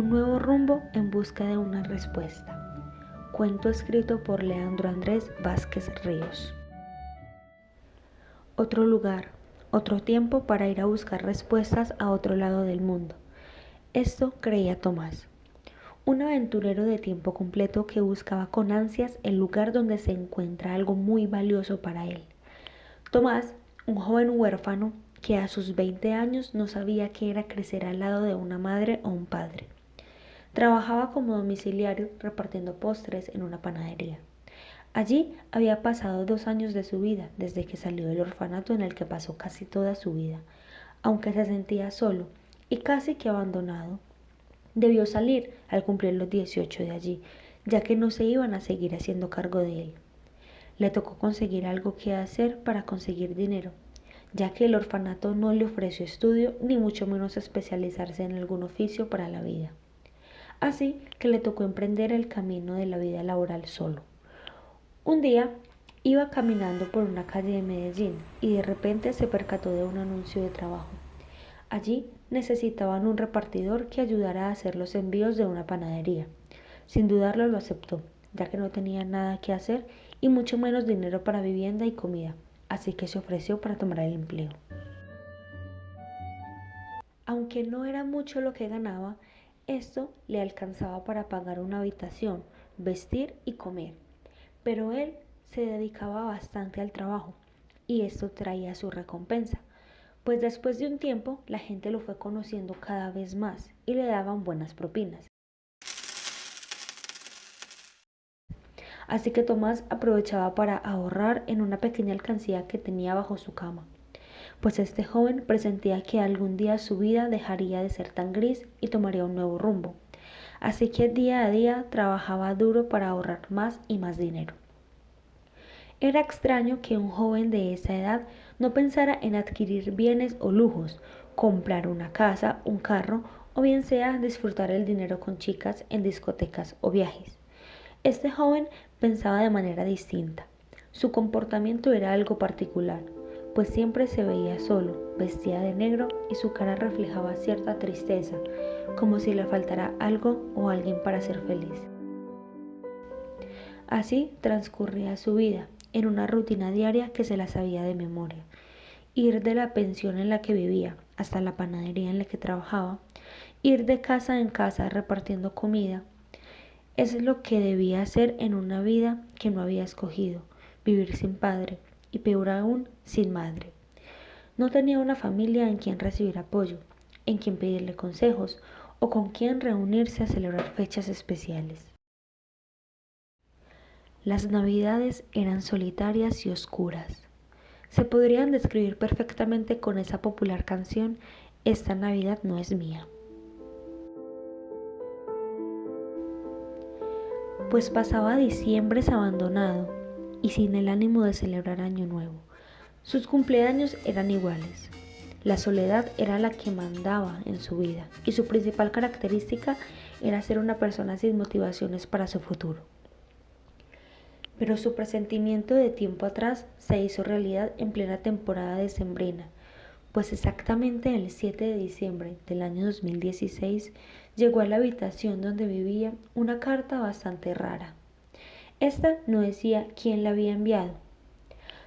Un nuevo rumbo en busca de una respuesta. Cuento escrito por Leandro Andrés Vázquez Ríos. Otro lugar, otro tiempo para ir a buscar respuestas a otro lado del mundo. Esto creía Tomás, un aventurero de tiempo completo que buscaba con ansias el lugar donde se encuentra algo muy valioso para él. Tomás, un joven huérfano que a sus 20 años no sabía qué era crecer al lado de una madre o un padre. Trabajaba como domiciliario repartiendo postres en una panadería. Allí había pasado 2 años de su vida desde que salió del orfanato en el que pasó casi toda su vida, aunque se sentía solo y casi que abandonado. Debió salir al cumplir los 18 de allí, ya que no se iban a seguir haciendo cargo de él. Le tocó conseguir algo que hacer para conseguir dinero, ya que el orfanato no le ofreció estudio ni mucho menos especializarse en algún oficio para la vida. Así que le tocó emprender el camino de la vida laboral solo. Un día iba caminando por una calle de Medellín y de repente se percató de un anuncio de trabajo. Allí necesitaban un repartidor que ayudara a hacer los envíos de una panadería. Sin dudarlo lo aceptó, ya que no tenía nada que hacer y mucho menos dinero para vivienda y comida, así que se ofreció para tomar el empleo. Aunque no era mucho lo que ganaba, esto le alcanzaba para pagar una habitación, vestir y comer. Pero él se dedicaba bastante al trabajo y esto traía su recompensa, pues después de un tiempo la gente lo fue conociendo cada vez más y le daban buenas propinas. Así que Tomás aprovechaba para ahorrar en una pequeña alcancía que tenía bajo su cama, pues este joven presentía que algún día su vida dejaría de ser tan gris y tomaría un nuevo rumbo. Así que día a día trabajaba duro para ahorrar más y más dinero. Era extraño que un joven de esa edad no pensara en adquirir bienes o lujos, comprar una casa, un carro o bien sea disfrutar el dinero con chicas en discotecas o viajes. Este joven pensaba de manera distinta. Su comportamiento era algo particular, pues siempre se veía solo, vestía de negro y su cara reflejaba cierta tristeza, como si le faltara algo o alguien para ser feliz. Así transcurría su vida, en una rutina diaria que se la sabía de memoria. Ir de la pensión en la que vivía hasta la panadería en la que trabajaba, ir de casa en casa repartiendo comida, es lo que debía hacer en una vida que no había escogido, vivir sin padre y peor aún sin madre. No tenía una familia en quien recibir apoyo, en quien pedirle consejos o con quien reunirse a celebrar fechas especiales. Las navidades eran solitarias y oscuras. Se podrían describir perfectamente con esa popular canción "Esta Navidad no es mía". Pues pasaba diciembre abandonado y sin el ánimo de celebrar Año Nuevo. Sus cumpleaños eran iguales. La soledad era la que mandaba en su vida y su principal característica era ser una persona sin motivaciones para su futuro. Pero su presentimiento de tiempo atrás se hizo realidad en plena temporada decembrina, pues exactamente el 7 de diciembre del año 2016 llegó a la habitación donde vivía una carta bastante rara. Esta no decía quién la había enviado.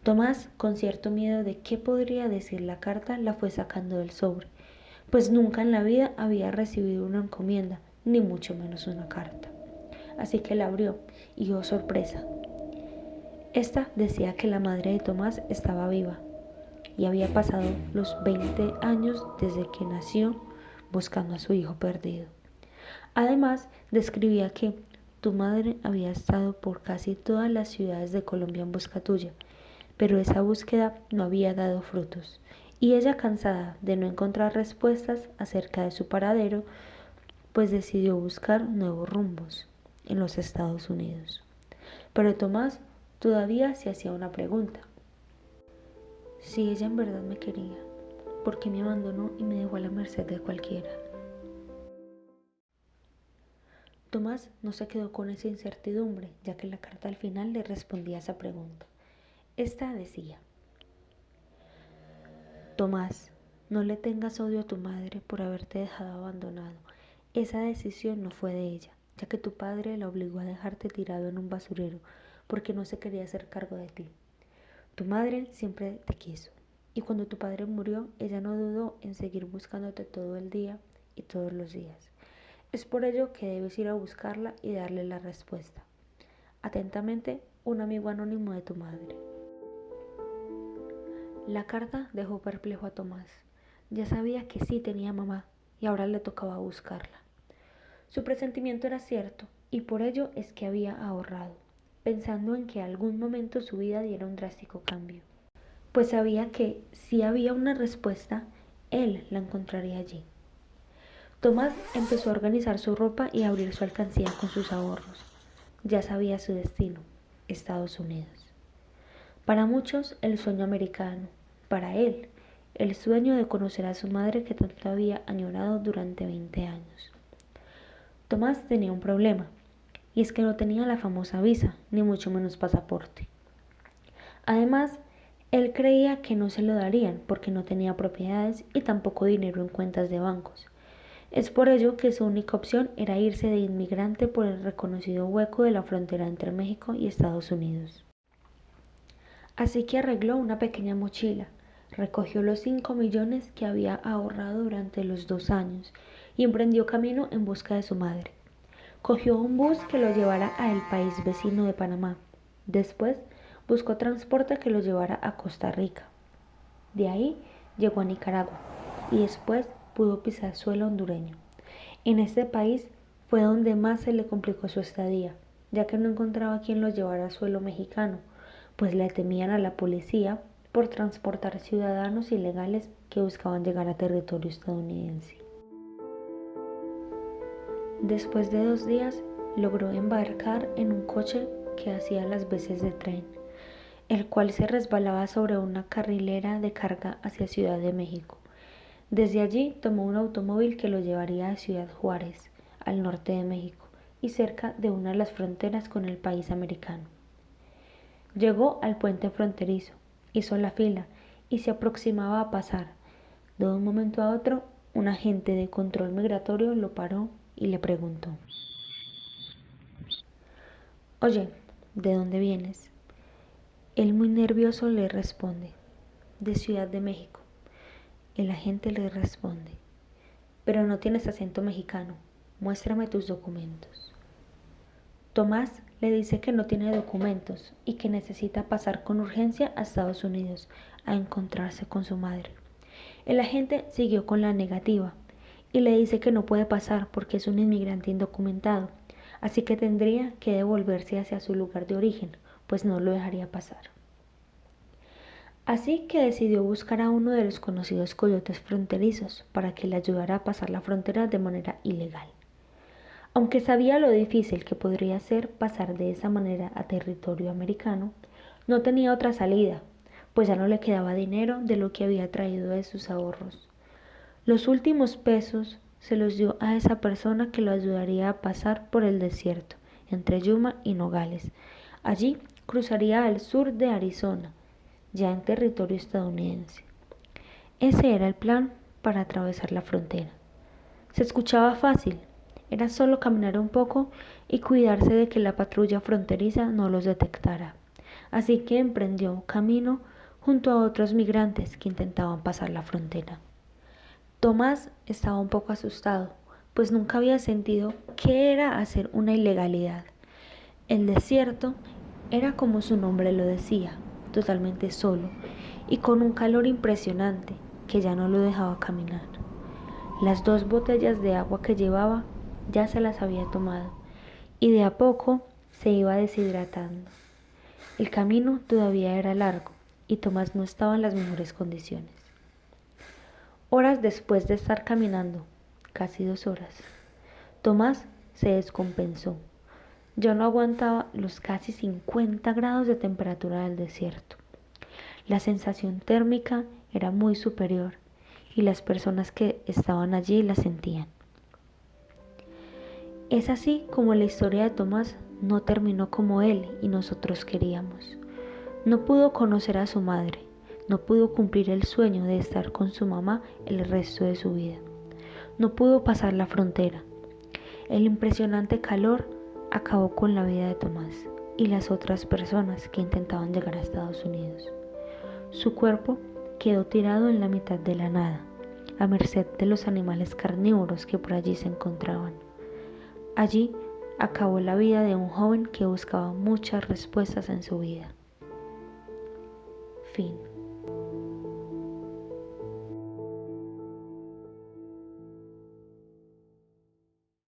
Tomás, con cierto miedo de qué podría decir la carta, la fue sacando del sobre, pues nunca en la vida había recibido una encomienda, ni mucho menos una carta. Así que la abrió y, oh sorpresa, esta decía que la madre de Tomás estaba viva y había pasado los 20 años desde que nació buscando a su hijo perdido. Además, describía que tu madre había estado por casi todas las ciudades de Colombia en busca tuya, pero esa búsqueda no había dado frutos, y ella, cansada de no encontrar respuestas acerca de su paradero, pues decidió buscar nuevos rumbos en los Estados Unidos. Pero Tomás todavía se hacía una pregunta. Si ella en verdad me quería, ¿por qué me abandonó y me dejó a la merced de cualquiera? Tomás no se quedó con esa incertidumbre, ya que la carta al final le respondía a esa pregunta. Esta decía: Tomás, no le tengas odio a tu madre por haberte dejado abandonado. esa decisión no fue de ella, ya que tu padre la obligó a dejarte tirado en un basurero porque no se quería hacer cargo de ti. Tu madre siempre te quiso, y cuando tu padre murió, ella no dudó en seguir buscándote todo el día y todos los días. Es por ello que debes ir a buscarla y darle la respuesta. Atentamente, un amigo anónimo de tu madre. La carta dejó perplejo a Tomás. Ya sabía que sí tenía mamá y ahora le tocaba buscarla. Su presentimiento era cierto y por ello es que había ahorrado, pensando en que algún momento su vida diera un drástico cambio. Pues sabía que si había una respuesta, él la encontraría allí. Tomás empezó a organizar su ropa y a abrir su alcancía con sus ahorros. Ya sabía su destino, Estados Unidos. Para muchos, el sueño americano. Para él, el sueño de conocer a su madre que tanto había añorado durante 20 años. Tomás tenía un problema, y es que no tenía la famosa visa, ni mucho menos pasaporte. Además, él creía que no se lo darían porque no tenía propiedades y tampoco dinero en cuentas de bancos. Es por ello que su única opción era irse de inmigrante por el reconocido hueco de la frontera entre México y Estados Unidos. Así que arregló una pequeña mochila, recogió los 5 millones que había ahorrado durante los 2 años y emprendió camino en busca de su madre. Cogió un bus que lo llevara al país vecino de Panamá. Después buscó transporte que lo llevara a Costa Rica. De ahí llegó a Nicaragua y después pudo pisar suelo hondureño. En este país fue donde más se le complicó su estadía, ya que no encontraba quien lo llevara a suelo mexicano, pues le temían a la policía por transportar ciudadanos ilegales que buscaban llegar a territorio estadounidense. Después de 2 días, logró embarcar en un coche que hacía las veces de tren, el cual se resbalaba sobre una carrilera de carga hacia Ciudad de México. Desde allí tomó un automóvil que lo llevaría a Ciudad Juárez, al norte de México, y cerca de una de las fronteras con el país americano. Llegó al puente fronterizo, hizo la fila y se aproximaba a pasar. De un momento a otro, un agente de control migratorio lo paró y le preguntó: «Oye, ¿de dónde vienes?». Él muy nervioso le responde: «De Ciudad de México». El agente le responde: «Pero no tienes acento mexicano, muéstrame tus documentos». Tomás le dice que no tiene documentos y que necesita pasar con urgencia a Estados Unidos a encontrarse con su madre. El agente siguió con la negativa y le dice que no puede pasar porque es un inmigrante indocumentado, así que tendría que devolverse hacia su lugar de origen, pues no lo dejaría pasar. Así que decidió buscar a uno de los conocidos coyotes fronterizos para que le ayudara a pasar la frontera de manera ilegal. Aunque sabía lo difícil que podría ser pasar de esa manera a territorio americano, no tenía otra salida, pues ya no le quedaba dinero de lo que había traído de sus ahorros. Los últimos pesos se los dio a esa persona que lo ayudaría a pasar por el desierto, entre Yuma y Nogales. Allí cruzaría al sur de Arizona, ya en territorio estadounidense. Ese era el plan para atravesar la frontera. Se escuchaba fácil, era solo caminar un poco y cuidarse de que la patrulla fronteriza no los detectara. Así que emprendió camino junto a otros migrantes que intentaban pasar la frontera. Tomás estaba un poco asustado, pues nunca había sentido qué era hacer una ilegalidad. El desierto era como su nombre lo decía, totalmente solo y con un calor impresionante que ya no lo dejaba caminar. Las 2 botellas de agua que llevaba ya se las había tomado y de a poco se iba deshidratando. El camino todavía era largo y Tomás no estaba en las mejores condiciones. Horas después de estar caminando, casi 2 horas, Tomás se descompensó. Ya no aguantaba los casi 50 grados de temperatura del desierto. La sensación térmica era muy superior y las personas que estaban allí la sentían. Es así como la historia de Tomás no terminó como él y nosotros queríamos. No pudo conocer a su madre, no pudo cumplir el sueño de estar con su mamá el resto de su vida. No pudo pasar la frontera, El impresionante calor acabó con la vida de Tomás y las otras personas que intentaban llegar a Estados Unidos. Su cuerpo quedó tirado en la mitad de la nada, a merced de los animales carnívoros que por allí se encontraban. Allí acabó la vida de un joven que buscaba muchas respuestas en su vida. Fin.